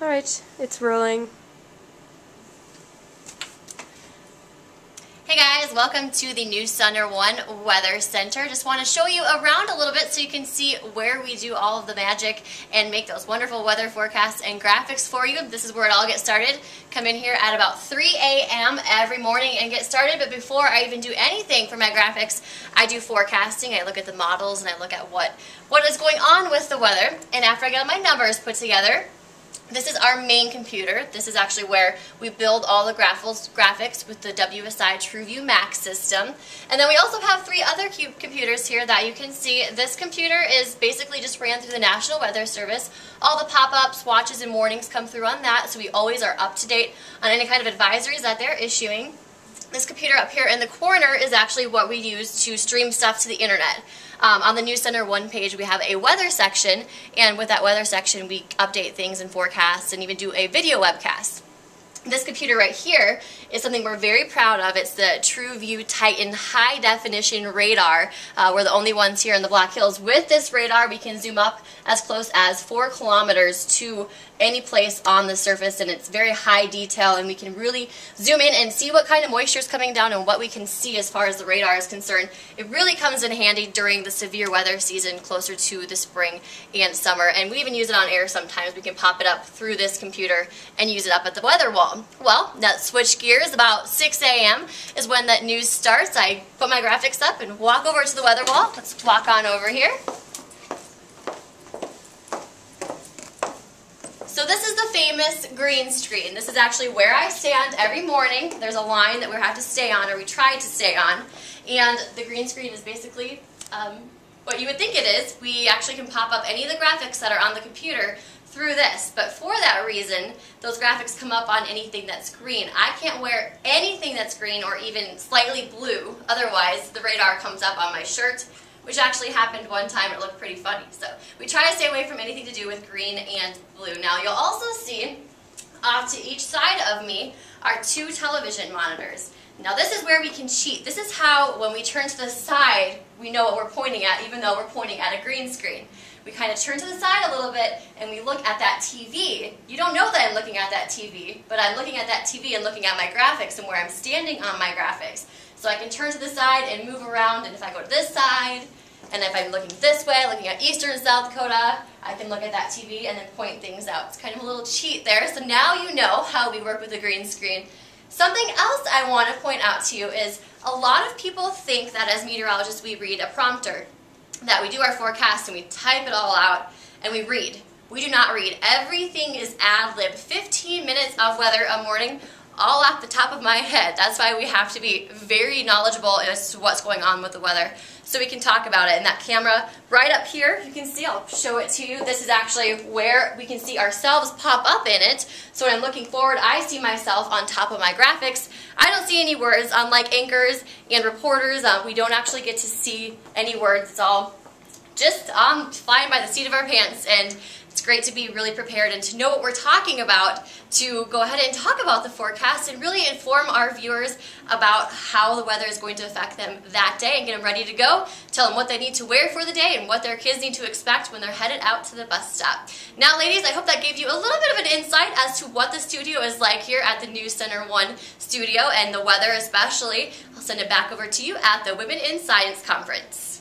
Alright, it's rolling. Hey guys, welcome to the New Center 1 Weather Center. Just want to show you around a little bit so you can see where we do all of the magic and make those wonderful weather forecasts and graphics for you. This is where it all gets started. Come in here at about 3 a.m. every morning and get started, but before I even do anything for my graphics, I do forecasting. I look at the models and I look at what is going on with the weather, and after I get all my numbers put together, this is our main computer. This is actually where we build all the graphics with the WSI TrueView Max system. And then we also have 3 other computers here that you can see. This computer is basically just ran through the National Weather Service. All the pop-ups, watches, and warnings come through on that, so we always are up to date on any kind of advisories that they're issuing. This computer up here in the corner is actually what we use to stream stuff to the internet. On the News Center 1 page, we have a weather section, and with that weather section, we update things and forecasts and even do a video webcast. This computer right here is something we're very proud of. It's the TrueView Titan High Definition Radar. We're the only ones here in the Black Hills. With this radar, we can zoom up as close as 4 kilometers to any place on the surface, and it's very high detail, and we can really zoom in and see what kind of moisture is coming down and what we can see as far as the radar is concerned. It really comes in handy during the severe weather season closer to the spring and summer, and we even use it on air sometimes. We can pop it up through this computer and use it up at the weather wall. Well, that switch gears about 6 a.m. is when that news starts. I put my graphics up and walk over to the weather wall. Let's walk on over here. So this is the famous green screen. This is actually where I stand every morning. There's a line that we have to stay on, or we try to stay on, and the green screen is basically what you would think it is. We actually can pop up any of the graphics that are on the computer through this, but for that reason, those graphics come up on anything that's green. I can't wear anything that's green or even slightly blue, otherwise the radar comes up on my shirt, which actually happened one time. It looked pretty funny. So we try to stay away from anything to do with green and blue. Now you'll also see off to each side of me are 2 television monitors. Now this is where we can cheat. This is how, when we turn to the side, we know what we're pointing at, even though we're pointing at a green screen. We kind of turn to the side a little bit and we look at that TV. You don't know that I'm looking at that TV, but I'm looking at that TV and looking at my graphics and where I'm standing on my graphics. So I can turn to the side and move around, and if I go to this side, and if I'm looking this way, looking at eastern and South Dakota, I can look at that TV and then point things out. It's kind of a little cheat there, so now you know how we work with the green screen. Something else I want to point out to you is a lot of people think that as meteorologists we read a prompter, that we do our forecast and we type it all out and we read. We do not read. Everything is ad-lib. 15 minutes of weather a morning, all off the top of my head. That's why we have to be very knowledgeable as to what's going on with the weather so we can talk about it. And that camera right up here, you can see, I'll show it to you. This is actually where we can see ourselves pop up in it. So when I'm looking forward, I see myself on top of my graphics. I don't see any words. Unlike anchors and reporters, we don't actually get to see any words. It's all just flying by the seat of our pants, and it's great to be really prepared and to know what we're talking about, to go ahead and talk about the forecast and really inform our viewers about how the weather is going to affect them that day and get them ready to go, tell them what they need to wear for the day and what their kids need to expect when they're headed out to the bus stop. Now ladies, I hope that gave you a little bit of an insight as to what the studio is like here at the News Center 1 studio, and the weather especially. I'll send it back over to you at the Women in Science Conference.